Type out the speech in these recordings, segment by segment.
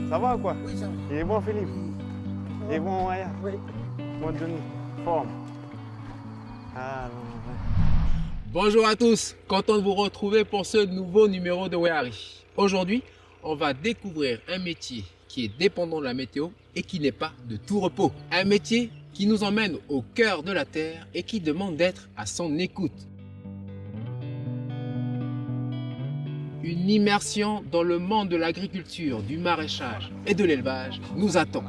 Ça va quoi? Oui, ça va. Il est bon Philippe? Il est bon Maya? Oui. Bon Johnny? Forme? Ah non, ouais. Bonjour à tous, content de vous retrouver pour ce nouveau numéro de Wehari. Aujourd'hui, on va découvrir un métier qui est dépendant de la météo et qui n'est pas de tout repos. Un métier qui nous emmène au cœur de la terre et qui demande d'être à son écoute. Une immersion dans le monde de l'agriculture, du maraîchage et de l'élevage nous attend.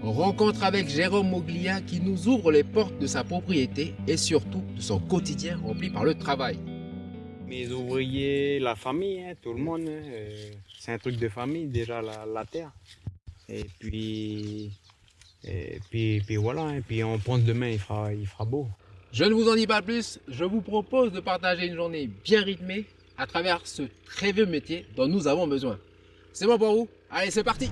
Rencontre avec Jérôme Moglia qui nous ouvre les portes de sa propriété et surtout de son quotidien rempli par le travail. Mes ouvriers, la famille, hein, tout le monde, hein, c'est un truc de famille déjà la terre. Et puis voilà, hein, puis on pense demain il fera beau. Je ne vous en dis pas plus, je vous propose de partager une journée bien rythmée à travers ce très vieux métier dont nous avons besoin. C'est bon pour vous? Allez, c'est parti!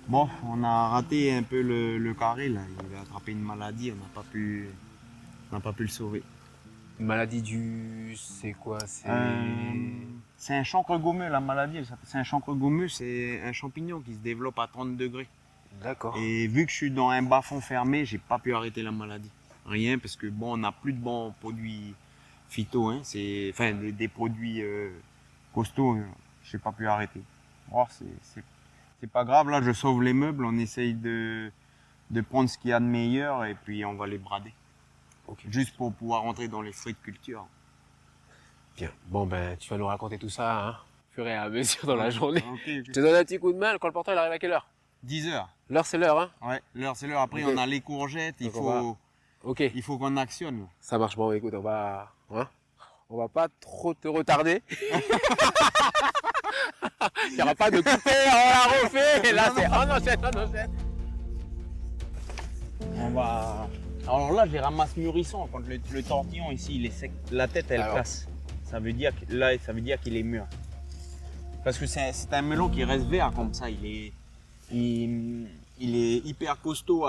Bon, on a raté un peu le carré là, il a attrapé une maladie, on n'a pas pu le sauver. Une maladie du... c'est quoi? C'est un chancre gommeux la maladie, c'est un chancre gommeux, c'est un champignon qui se développe à 30 degrés. D'accord. Et vu que je suis dans un bas-fond fermé, j'ai pas pu arrêter la maladie. Rien, parce que bon, on n'a plus de bons produits phyto, hein, enfin des produits costauds, j'ai pas pu arrêter. Oh, c'est pas grave, là je sauve les meubles, on essaye de prendre ce qu'il y a de meilleur et puis on va les brader. Ok. Juste pour pouvoir rentrer dans les fruits de culture. Bien, bon ben tu vas nous raconter tout ça, hein, au fur et à mesure dans la journée. Ok, Je te donne un petit coup de main, le colporteur il arrive à quelle heure? 10 heures. L'heure c'est l'heure, hein? Ouais, l'heure c'est l'heure. Après Ok. on a les courgettes, Donc Ok, il faut qu'on actionne. ça marche, bon écoute, on va pas trop te retarder. Il n'y aura pas de couper, on la refait, et là c'est on enchaîne. On va. Alors là, je les ramasse mûrissants. Quand le tortillon ici, il est sec, la tête elle Alors. casse. Ça veut dire que là, ça veut dire qu'il est mûr. Parce que c'est un melon qui reste vert comme ça. Il est hyper costaud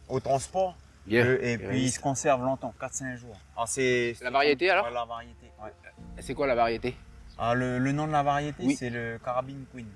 au transport. Bien. Et puis il se conserve longtemps, 4-5 jours. Alors, c'est La variété, alors? Ouais, la variété. Ouais. C'est quoi la variété? Alors, le nom de la variété, Oui. c'est le Carabine Queen.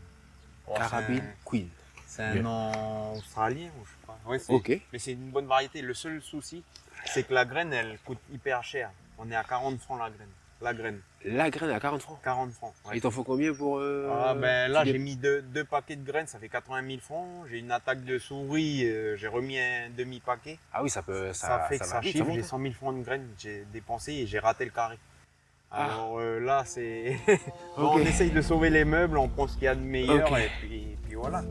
Oh, Carabine Queen. C'est un Bien. nom australien ou je sais pas. Ouais, Ok. Mais c'est une bonne variété. Le seul souci, c'est que la graine, elle coûte hyper cher. On est à 40 francs la graine. La graine, La graine à 40 francs. 40 francs. Ouais. Il t'en faut combien pour... Ah, ben là, j'ai mis deux paquets de graines, ça fait 80 000 francs. J'ai une attaque de souris, j'ai remis un demi-paquet. Ah oui, ça peut... Ça fait que ça va vite, chiffre. monte, J'ai hein. 100 000 francs de graines, j'ai dépensé et j'ai raté le carré. Ah. Alors là, c'est. Bon, Ok. on essaye de sauver les meubles, on prend ce qu'il y a de meilleur Ok. et puis voilà.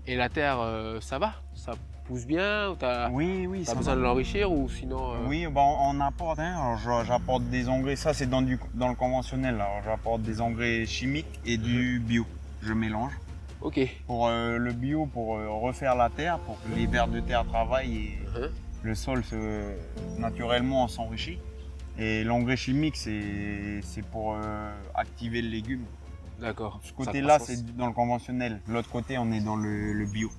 Et la terre, ça va? Ça pousse bien? Ou t'as Oui, t'as ça besoin va. de l'enrichir ou sinon... Oui, bon, on apporte, hein. Alors, j'apporte des engrais, ça c'est dans le conventionnel. Alors j'apporte des engrais chimiques et du bio. Je mélange. Ok. Pour le bio, pour refaire la terre, pour que les vers de terre travaillent et Mhm. le sol naturellement s'enrichit. Et l'engrais chimique, c'est pour activer le légume. D'accord. Ce Ça côté-là, croissance. c'est dans le conventionnel. De l'autre côté, on est dans le bio.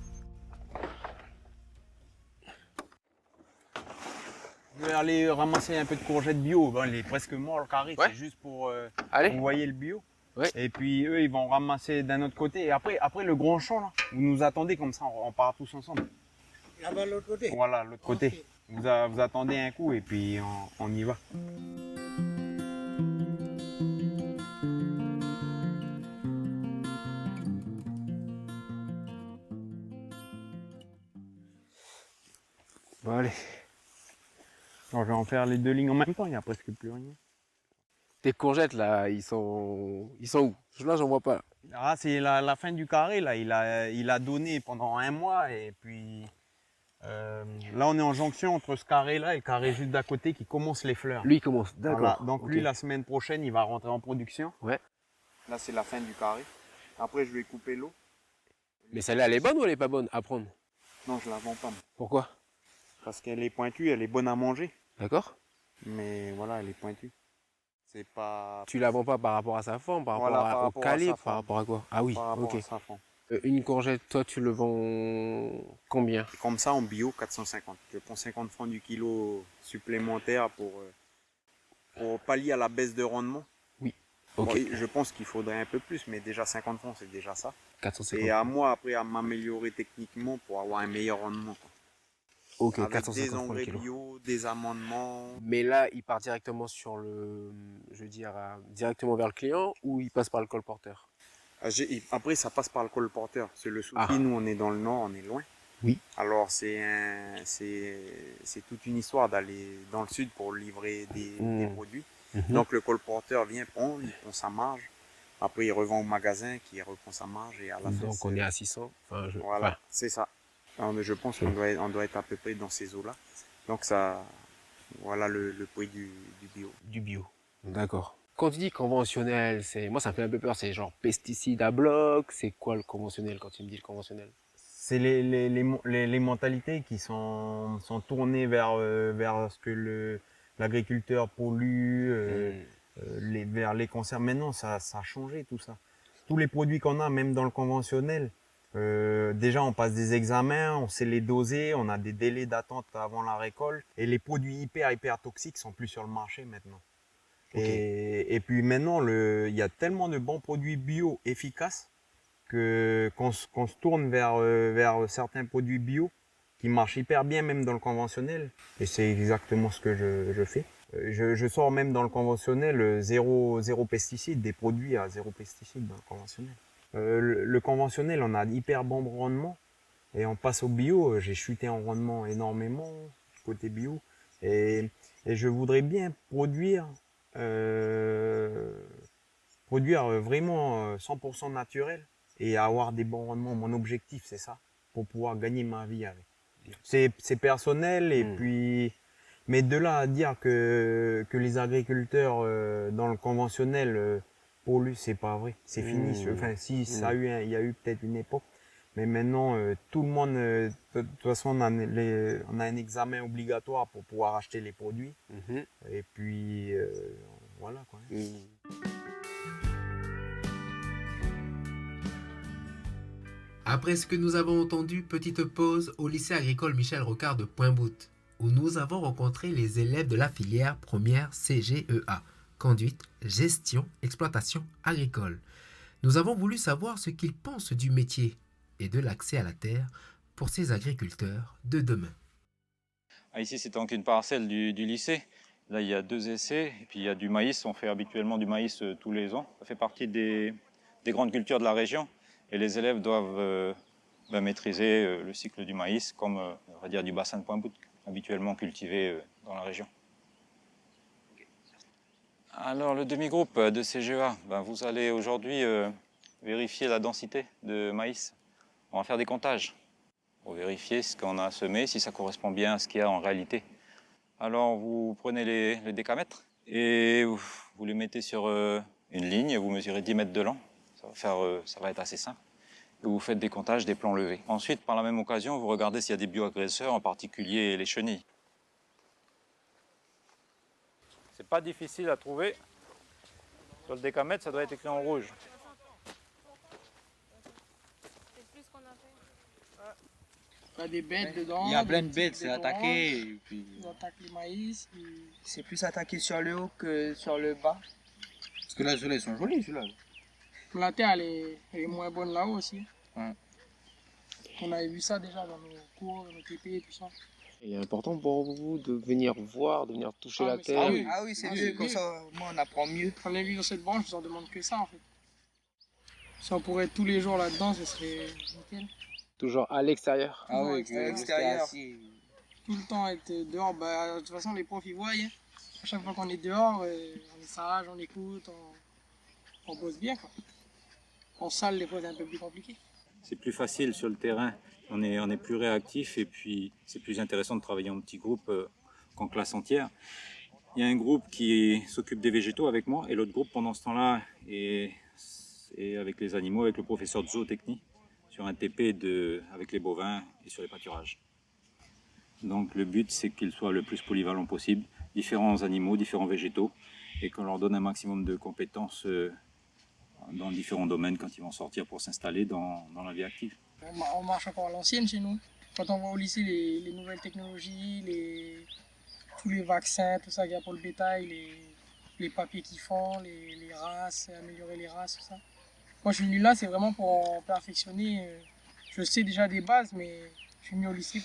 Je vais aller ramasser un peu de courgettes bio. Bon, il est presque mort le carré, Ouais. c'est juste pour Allez. vous voyez le bio. Ouais. Et puis eux, ils vont ramasser d'un autre côté. Et après le grand champ, là, vous nous attendez comme ça, on part tous ensemble. Là-bas, de l'autre côté. Voilà, l'autre côté. Ok. Vous attendez un coup et puis on y va. Bon, allez. Alors, je vais en faire les deux lignes en même temps, il n'y a presque plus rien. Tes courgettes, là, ils sont où? Là, j'en vois pas. Ah, c'est la fin du carré, là. Il a donné pendant un mois et puis là, on est en jonction entre ce carré-là et le carré juste d'à côté qui commence les fleurs. Lui, il commence. D'accord. Voilà. Donc Ok. lui, la semaine prochaine, il va rentrer en production. Ouais. Là, c'est la fin du carré. Après, je vais couper l'eau. Mais celle-là, elle est bonne ou elle est pas bonne à prendre? Non, je la vends pas. Moi. Pourquoi? Parce qu'elle est pointue, elle est bonne à manger. D'accord. Mais voilà, elle est pointue. C'est pas... Tu la vends pas par rapport à sa forme, par Voilà, rapport par au rapport à sa calibre, par forme. rapport à quoi? Ah oui, Par rapport ok. à sa forme. Une courgette, toi, tu le vends combien? Comme ça, en bio, 450. Je prends 50 francs du kilo supplémentaire pour pallier à la baisse de rendement. Oui. Bon, Ok. et je pense qu'il faudrait un peu plus, mais déjà 50 francs, c'est déjà ça. 450 Et à francs. moi, après, à m'améliorer techniquement pour avoir un meilleur rendement, quoi. Ok, Avec des 450 francs le engrais kilo. bio, des amendements. Mais là, il part directement sur le, je veux dire, directement vers le client ou il passe par le colporteur? Après, ça passe par le colporteur. C'est le souci, Ah, nous, on est dans le nord, on est loin. oui. Alors, c'est toute une histoire d'aller dans le sud pour livrer des Hmm. produits. Mhm. Donc, le colporteur vient prendre, il prend sa marge. Après, il revend au magasin qui reprend sa marge et à la fin, Donc on est à 600. Enfin, voilà, c'est ça. Je pense on doit être à peu près dans ces eaux-là. Donc, ça, voilà le prix du bio. du bio. D'accord. Quand tu dis conventionnel, moi ça me fait un peu peur. C'est genre pesticide à bloc. C'est quoi le conventionnel quand tu me dis le conventionnel? C'est les mentalités qui sont tournées vers ce que l'agriculteur pollue, Hmm. vers les conserves. Maintenant, ça a changé tout ça. Tous les produits qu'on a, même dans le conventionnel, déjà on passe des examens, on sait les doser, on a des délais d'attente avant la récolte. Et les produits hyper toxiques sont plus sur le marché maintenant. Ok. Et puis maintenant, il y a tellement de bons produits bio efficaces qu'on se tourne vers certains produits bio qui marchent hyper bien même dans le conventionnel. Et c'est exactement ce que je fais. Je sors même dans le conventionnel zéro pesticide, des produits à zéro pesticide dans le conventionnel. Le conventionnel, on a hyper bon rendement et on passe au bio. J'ai chuté en rendement énormément côté bio et, et je voudrais bien euh, produire vraiment 100% naturel et avoir des bons rendements. Mon objectif, c'est ça, pour pouvoir gagner ma vie avec. C'est personnel et Hmm. puis, mais de là à dire que les agriculteurs dans le conventionnel polluent, c'est pas vrai. C'est fini. Enfin, si ça a eu, il y a eu peut-être une époque, mais maintenant tout le monde, de toute façon, on a un examen obligatoire pour pouvoir acheter les produits. Mhm. Et puis voilà quoi. Hmm. Après ce que nous avons entendu, petite pause au lycée agricole Michel Rocard de Pointe-Boute, où nous avons rencontré les élèves de la filière première CGEA, conduite, gestion, exploitation agricole. Nous avons voulu savoir ce qu'ils pensent du métier et de l'accès à la terre pour ces agriculteurs de demain. Ici, c'est donc une parcelle du lycée. Là, il y a 2 essais, et puis il y a du maïs. On fait habituellement du maïs tous les ans. Ça fait partie des grandes cultures de la région. Et les élèves doivent maîtriser le cycle du maïs, comme on va dire du bassin de Pointe-Boute, habituellement cultivé dans la région. Alors, le demi-groupe de CGEA, vous allez aujourd'hui vérifier la densité de maïs. On va faire des comptages pour vérifier ce qu'on a semé, si ça correspond bien à ce qu'il y a en réalité. Alors vous prenez les décamètres et vous les mettez sur une ligne, vous mesurez 10 mètres de long, ça va être assez simple. Et vous faites des comptages des plans levés. Ensuite, par la même occasion, vous regardez s'il y a des bioagresseurs, en particulier les chenilles. C'est pas difficile à trouver. Sur le décamètre, ça doit être écrit en rouge. Il y a des bêtes dedans. Il y a plein de des bêtes, petites c'est oranges. attaqué. Et puis... Ils attaquent le maïs. C'est plus attaqué sur le haut que sur le bas. Parce que là, ceux-là, ils sont jolis, ceux-là. La terre, elle est moins bonne là-haut aussi. Ouais. On avait vu ça déjà dans nos cours, dans nos TP et tout ça. Il est important pour vous de venir voir, de venir toucher la Mais c'est terre. mieux. Ah oui, c'est Ah, mieux, c'est comme mieux. ça, moi, on apprend mieux. Quand on est venu dans cette branche, je en demande que ça en fait. Si on pourrait être tous les jours là-dedans, ce serait nickel. Toujours à l'extérieur. Ah oui, Toujours que extérieur. l'extérieur. Tout le temps être dehors, de toute façon les profs ils voient. Hein. À chaque fois qu'on est dehors, on est sage, on écoute, on bosse bien quoi. En salle, des fois c'est un peu plus compliqué. C'est plus facile sur le terrain, on est plus réactif et puis c'est plus intéressant de travailler en petits groupes qu'en classe entière. Il y a un groupe qui s'occupe des végétaux avec moi et l'autre groupe pendant ce temps-là est avec les animaux, avec le professeur de zootechnie sur un TP avec les bovins et sur les pâturages. Donc le but, c'est qu'ils soient le plus polyvalents possible, différents animaux, différents végétaux, et qu'on leur donne un maximum de compétences dans différents domaines quand ils vont sortir pour s'installer dans la vie active. On marche encore à l'ancienne chez nous. Quand on va au lycée, les nouvelles technologies, tous les vaccins, tout ça qu'il y a pour le bétail, les papiers qu'ils font, les races, améliorer les races, tout ça. Moi, je suis venu là, c'est vraiment pour perfectionner. Je sais déjà des bases, mais je suis venu au lycée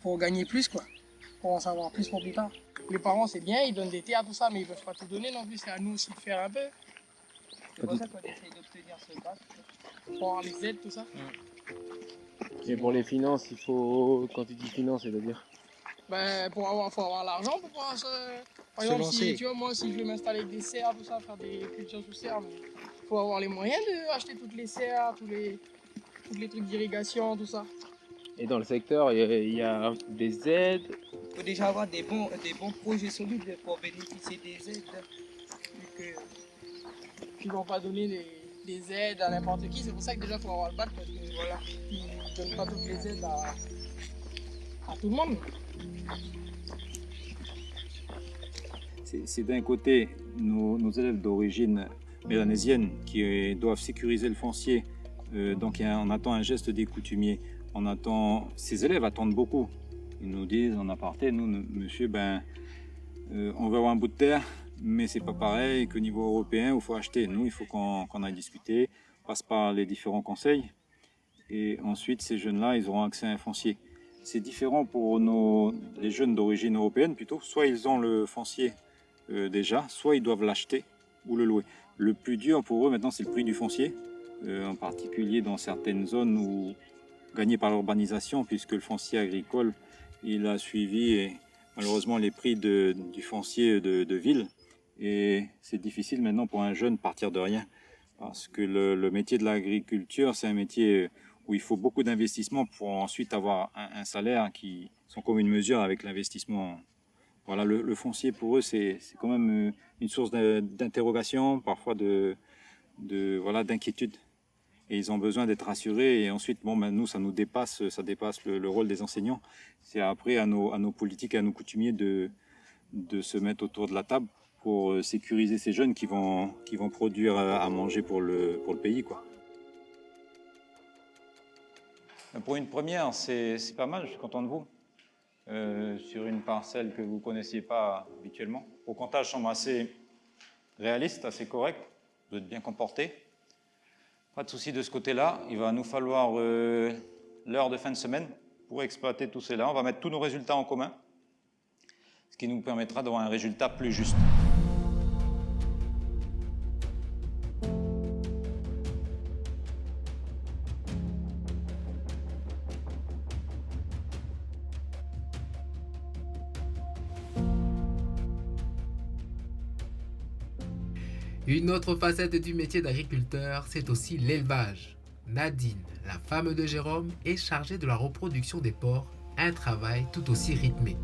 pour gagner plus, quoi. Pour en savoir plus pour plus tard. Les parents, c'est bien, ils donnent des terres, tout ça, mais ils ne peuvent pas tout donner non plus. C'est à nous aussi de faire un peu. C'est pour ça qu'on essaie d'obtenir ce bac, pour avoir les aides, tout ça. Et pour les finances, il faut, quand tu dis finances, c'est-à-dire? Ben, faut avoir l'argent pour pouvoir Par exemple, si, tu vois, moi, si je veux m'installer avec des serres, tout ça, faire des cultures sous serre, il faut avoir les moyens d'acheter toutes les serres, tous les trucs d'irrigation, tout ça. Et dans le secteur, il y a des aides. Il faut déjà avoir des bons projets solides pour bénéficier des aides. Puis ils vont pas donner des aides à n'importe qui, c'est pour ça que déjà il faut avoir le bac, parce que voilà, ils ne donnent pas toutes les aides à tout le monde. C'est d'un côté nos élèves d'origine mélanésienne qui doivent sécuriser le foncier, donc on attend un geste des coutumiers. Ces élèves attendent beaucoup. Ils nous disent en aparté, nous, monsieur, on veut avoir un bout de terre, mais c'est pas pareil qu'au niveau européen où il faut acheter. Nous, il faut qu'on aille discuter, passe par les différents conseils, et ensuite ces jeunes-là, ils auront accès à un foncier. C'est différent pour les jeunes d'origine européenne plutôt. Soit ils ont le foncier déjà, soit ils doivent l'acheter ou le louer. Le plus dur pour eux maintenant, c'est le prix du foncier, en particulier dans certaines zones gagnées par l'urbanisation, puisque le foncier agricole, il a suivi malheureusement les prix du foncier de ville. Et c'est difficile maintenant pour un jeune de partir de rien, parce que le métier de l'agriculture, c'est un métier où il faut beaucoup d'investissement pour ensuite avoir un salaire qui sont comme une mesure avec l'investissement. Voilà, le foncier pour eux, c'est quand même une source d'interrogation, parfois d'inquiétude. Et ils ont besoin d'être rassurés. Et ensuite, nous, ça dépasse le rôle des enseignants. C'est après à nos politiques, à nos coutumiers de se mettre autour de la table pour sécuriser ces jeunes qui vont produire à manger pour le pays, quoi. Pour une première, c'est pas mal, je suis content de vous. Sur une parcelle que vous ne connaissiez pas habituellement. Vos comptages semblent assez réalistes, assez corrects. Vous êtes bien comportés. Pas de souci de ce côté-là. Il va nous falloir l'heure de fin de semaine pour exploiter tout cela. On va mettre tous nos résultats en commun, ce qui nous permettra d'avoir un résultat plus juste. Une autre facette du métier d'agriculteur, c'est aussi l'élevage. Nadine, la femme de Jérôme, est chargée de la reproduction des porcs, un travail tout aussi rythmé.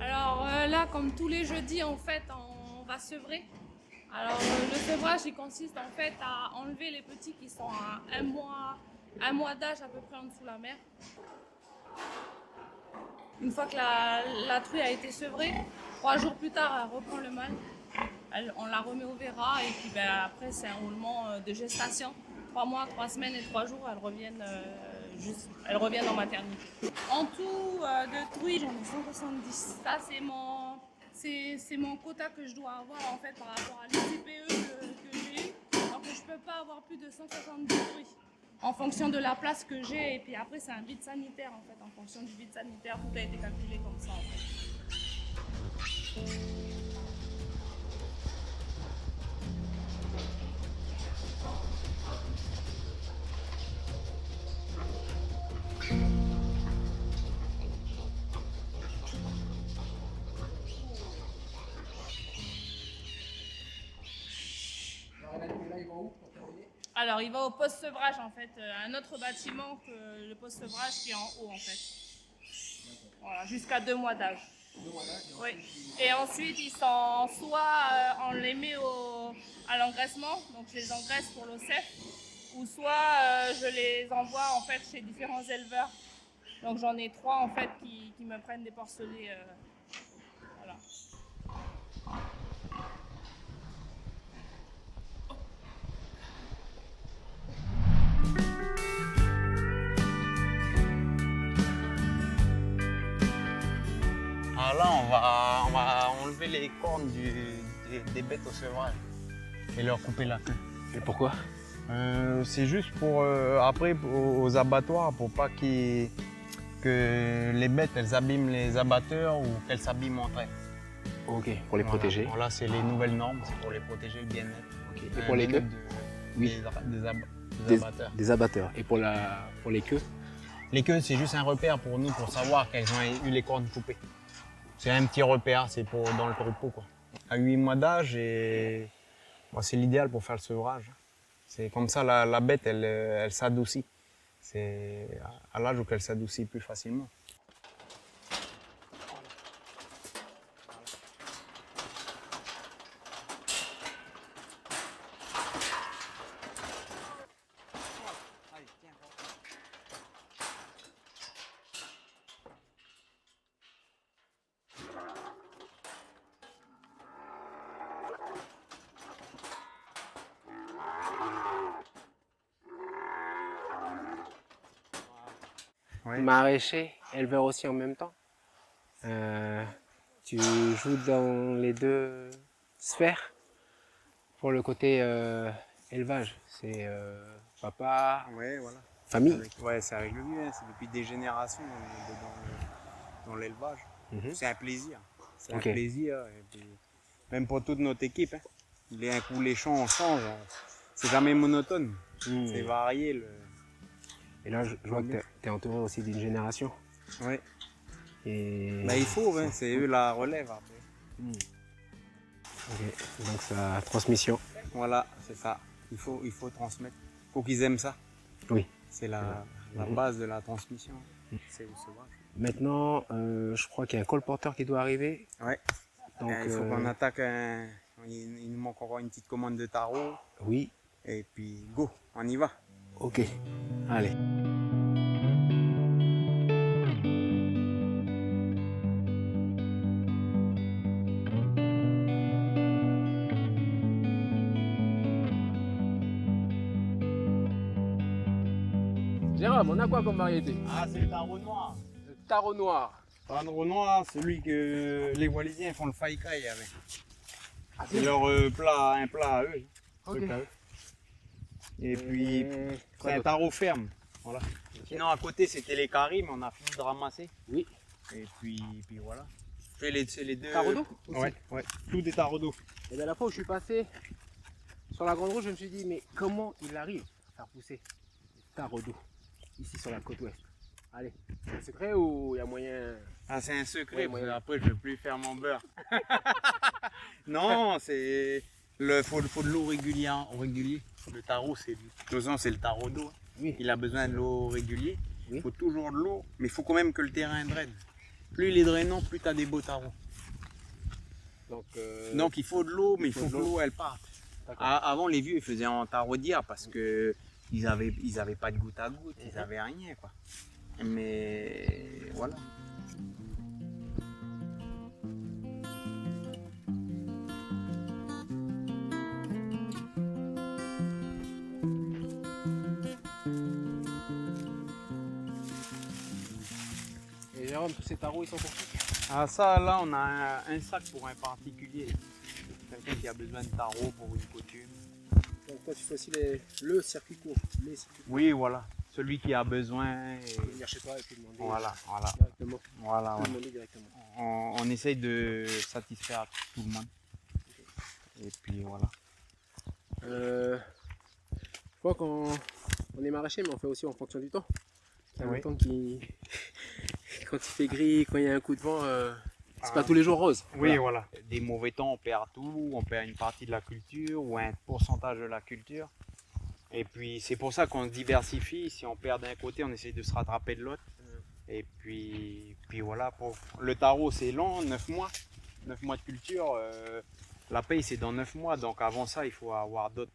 Alors là, comme tous les jeudis, en fait, on va sevrer. Alors le sevrage, il consiste en fait à enlever les petits qui sont à un mois d'âge à peu près en dessous de la mer. Une fois que la truie a été sevrée, 3 jours plus tard, elle reprend le mâle. On la remet au verra et puis après, c'est un roulement de gestation. 3 mois, 3 semaines et 3 jours, elles reviennent en maternité. En tout, de truies, j'en ai 170. Ça, c'est mon quota que je dois avoir en fait par rapport à l'ICPE que j'ai eu. Donc je ne peux pas avoir plus de 170 truies. En fonction de la place que j'ai, et puis après c'est un vide sanitaire en fait, en fonction du vide sanitaire, tout a été calculé comme ça en fait. Alors il va au poste sevrage en fait, un autre bâtiment que le poste sevrage qui est en haut en fait. Voilà, jusqu'à 2 mois d'âge. Oui. Et ensuite ils sont soit on les met à l'engraissement, donc je les engraisse pour l'OCEF, ou soit je les envoie en fait chez différents éleveurs. Donc j'en ai 3 en fait qui me prennent des porcelets. Voilà. Alors là, on va enlever les cornes des bêtes au sevrage et leur couper la queue. Et pourquoi? C'est juste pour après aux abattoirs pour pas que les bêtes elles abîment les abatteurs ou qu'elles s'abîment entre elles. Ok, pour les protéger. Voilà, c'est les nouvelles normes, c'est pour les protéger le bien-être. Ok. Et pour les queues? Oui. Des abatteurs. Des abatteurs. Et pour les queues? Les queues, c'est juste un repère pour nous pour savoir qu'elles ont eu les cornes coupées. C'est un petit repère, c'est pour dans le troupeau quoi. À 8 mois d'âge et bon, c'est l'idéal pour faire le sevrage. C'est comme ça la bête elle s'adoucit. C'est à l'âge où elle s'adoucit plus facilement. Ouais. Maraîcher, éleveur aussi en même temps. Tu joues dans les deux sphères. Pour le côté élevage, c'est papa, Ouais, voilà. famille. Ouais, c'est avec le vieux, hein. C'est depuis des générations dans l'élevage. C'est un plaisir. C'est Ok. un plaisir. Et puis, même pour toute notre équipe, hein. Un coup les champs on change, c'est jamais monotone. C'est varié. Et là, je vois que tu es entouré aussi d'une génération. Ouais. Et... Bah, il faut, hein. C'est eux la relève après. Ok. Donc, sa transmission. Voilà, c'est ça. Il faut transmettre. Il faut qu'ils aiment ça. Oui. C'est la base de la transmission. C'est au sevrage. Maintenant, je crois qu'il y a un colporteur qui doit arriver. Ouais. Donc, Il faut qu'on attaque il nous manque encore une petite commande de tarot. Oui. Et puis, go, on y va. Ok. Allez. Jérôme, on a quoi comme variété? Ah, c'est le tarot noir. Le tarot noir. Le tarot noir, celui que les Wallisiens font le faïkaï avec. C'est leur plat, un plat à eux. Ok. Truc à eux. Et puis, quoi c'est un d'autre? tarot ferme. Voilà. Sinon, à côté, c'était les caries, mais on a fini de ramasser. Oui. Et puis voilà. C'est les deux. Tarot d'eau aussi? Ouais, tout des tarots d'eau. Et bien la fois où je suis passé sur la Grande Route, je me suis dit, mais comment il arrive à faire pousser des tarots d'eau ici sur la côte ouest? Allez, c'est un secret ou il y a moyen? Ah, c'est un secret, Ouais, parce que ouais. après, je ne vais plus faire mon beurre. Non, c'est. Faut de l'eau régulière. Le tarot, c'est le tarot d'eau. Oui. Il a besoin de l'eau régulière. Il Oui. faut toujours de l'eau, mais il faut quand même que le terrain draine. Plus il est drainant, plus tu as des beaux tarots. Donc il faut de l'eau, mais il faut que l'eau elle parte. Avant les vieux ils faisaient en taraudière parce que ils avaient pas de goutte à goutte, ils avaient rien quoi. Mais voilà. Et Jérôme, tous ces tarots, ils sont pour qui? Ah ça là on a un sac pour un particulier. Quelqu'un qui a besoin de tarot pour une coutume. Donc toi, tu fais aussi le circuit court, les circuits courts. Oui voilà. Celui qui a besoin. Tu peux venir chez toi et puis demander Voilà. directement. Voilà. Tu peux demander directement. On essaye de satisfaire tout le monde. Et puis voilà. Je crois qu'on est maraîcher, mais on fait aussi en fonction du temps. Il y a Oui. un temps qui... quand il fait gris, quand il y a un coup de vent, c'est pas Ah. tous les jours rose. Oui, voilà. Des mauvais temps, on perd tout, on perd une partie de la culture ou un pourcentage de la culture. Et puis c'est pour ça qu'on se diversifie. Si on perd d'un côté, on essaye de se rattraper de l'autre. Et puis voilà. Le tarot, c'est long, 9 mois. 9 mois de culture. La paye, c'est dans 9 mois. Donc avant ça, il faut avoir d'autres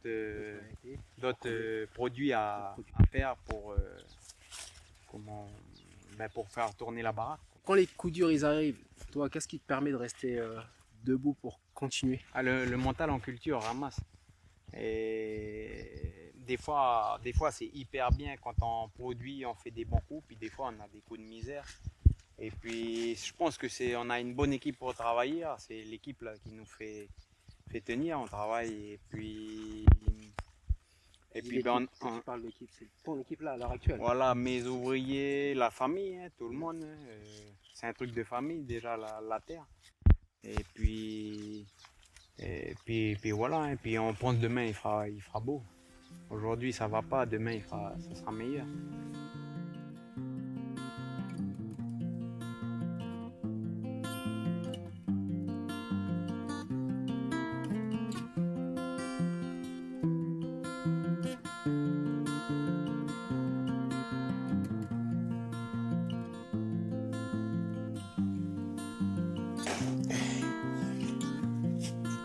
produits à faire pour, pour faire tourner la baraque. Quand les coups durs ils arrivent, toi, qu'est-ce qui te permet de rester debout pour continuer? Ah, le mental en culture ramasse. Et des fois c'est hyper bien quand on produit, on fait des bons coups, puis des fois on a des coups de misère. Et puis je pense que on a une bonne équipe pour travailler. C'est l'équipe là qui nous fait tenir, on travaille et puis Tu parles d'équipe, c'est ton équipe là à l'heure actuelle. Voilà, mes ouvriers, la famille, hein, tout le monde. C'est un truc de famille déjà la terre. Et puis voilà, et puis on pense demain il fera beau. Aujourd'hui ça va pas, demain ça sera meilleur.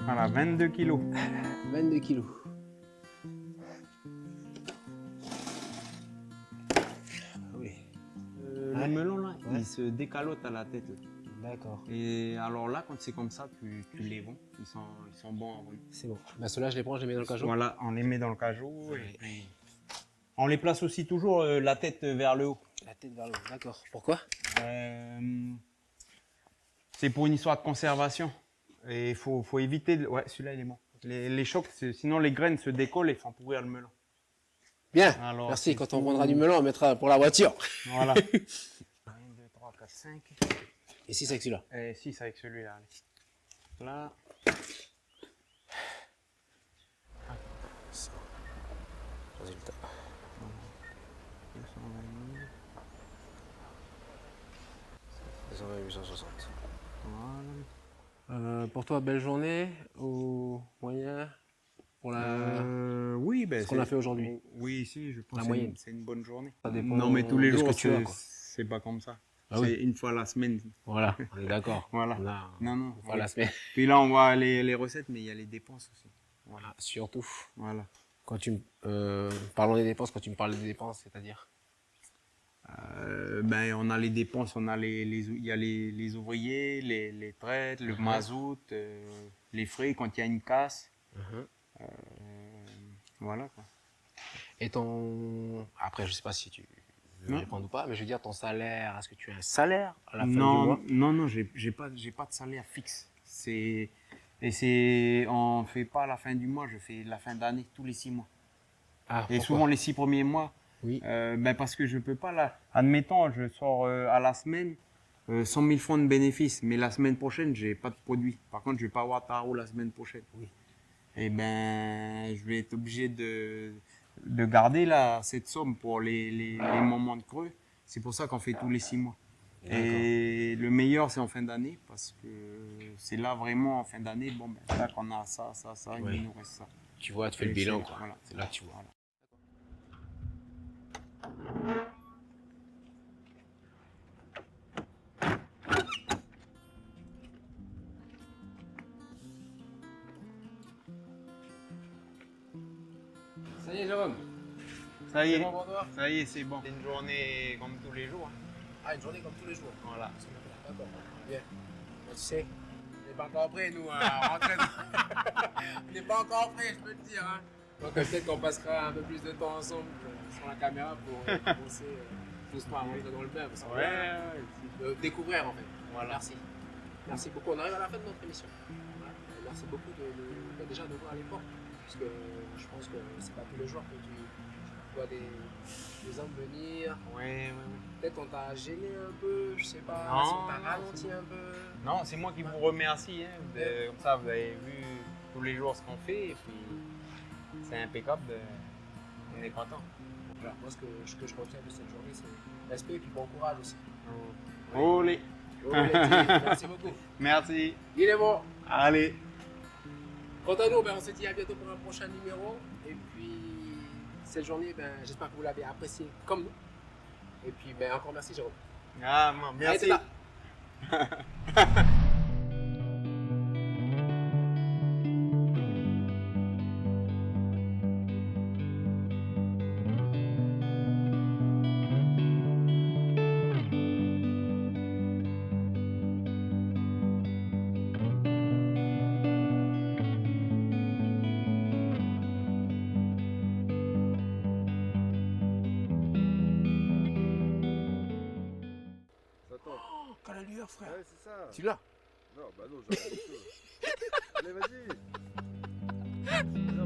Voilà, 22 kilos. 22 kilos. Oui. Le melon là, il se décalote à la tête. D'accord. Et alors là, quand c'est comme ça, tu les vends. Ils sont bons à vendre. C'est bon. Ben, ceux-là, je les prends, je les mets dans le cajot. Voilà, on les met dans le cajot. Et puis on les place aussi toujours la tête vers le haut. La tête vers le haut, d'accord. Pourquoi? C'est pour une histoire de conservation. Et il faut éviter. Ouais, celui-là, il est bon. Les chocs, sinon les graines se décollent et font pourrir le melon. Bien. Alors, merci. Quand on prendra du melon, on mettra pour la voiture. Voilà. 1, 2, 3, 4, 5. Et 6 avec celui-là. Et 6 avec celui-là. Là. Résultat. 860. Voilà. Pour toi, belle journée ou moyen pour la... Oui, ben, ce qu'on a fait aujourd'hui. Oui, si, je pense La que moyenne. c'est une bonne journée. Ça dépend Non, mais tous les de ce jours, que tu as, quoi. c'est pas comme ça. Ah C'est oui. une fois la semaine. Voilà, on est d'accord. Voilà. On a Non. on voit la semaine. Puis là, on voit les recettes, mais il y a les dépenses aussi. Voilà. Ah, surtout. Voilà. Quand parlons des dépenses, quand tu me parles des dépenses, c'est-à-dire? Ben, on a les dépenses, il y a les ouvriers, les traites, le mazout, les frais quand il y a une casse. Voilà quoi. Et après, je sais pas si tu veux répondre ou pas, mais je veux dire ton salaire, est-ce que tu as un salaire à la fin du mois? Non, j'ai pas de salaire fixe. On fait pas la fin du mois, je fais la fin d'année tous les 6 mois. Ah, Et pourquoi? souvent les 6 premiers mois. Oui. Ben parce que je peux pas là. Admettons, je sors à la semaine 100 000 francs de bénéfices, mais la semaine prochaine, j'ai pas de produit. Par contre, je vais pas avoir tarot la semaine prochaine. Oui. Et ben, je vais être obligé de garder là cette somme pour les moments de creux. C'est pour ça qu'on fait tous les 6 mois. Et le meilleur, c'est en fin d'année, parce que c'est là vraiment en fin d'année, bon, ben, là qu'on a ça, Oui. il nous reste ça. Tu vois, tu fais le bilan, quoi. Voilà, C'est là que tu vois. Voilà. Ça y est, Jérôme. Ça y C'est est, bon pour toi? ça y est, c'est bon. C'est une journée comme tous les jours. Ah, une journée comme tous les jours. Voilà. D'accord. Bien. Bon, tu sais, on n'est pas encore prêts, nous, à rentrer. On n'est pas encore prêts, je peux te dire. Hein. Donc, peut-être qu'on passera un peu plus de temps ensemble sur la caméra pour commencer doucement à rentrer dans le bain. Parce qu'on va découvrir, en fait. Voilà. Merci. Merci beaucoup. On arrive à la fin de notre émission. Merci beaucoup déjà de voir les portes. Parce que je pense que c'est pas tous les jours que tu vois des hommes venir. Ouais. Peut-être qu'on t'a gêné un peu, je sais pas, Non, si on t'a ralenti un peu. Non, c'est moi qui vous remercie. Hein. Comme ça, vous avez vu tous les jours ce qu'on fait. Et puis, c'est impeccable. On est content. Voilà, moi, ce que je retiens de cette journée, c'est respect et puis bon courage aussi. Olé. Merci beaucoup. Merci. Il est bon. Allez. Quant à nous, on se dit à bientôt pour un prochain numéro. Et puis, cette journée, j'espère que vous l'avez appréciée comme nous. Et puis, encore merci, Jérôme. Ah, merci. Allez, meilleur, frère. Ouais, c'est ça. Tu l'as? Non, bah non, j'aurais dit ça. Allez, vas-y. Viens,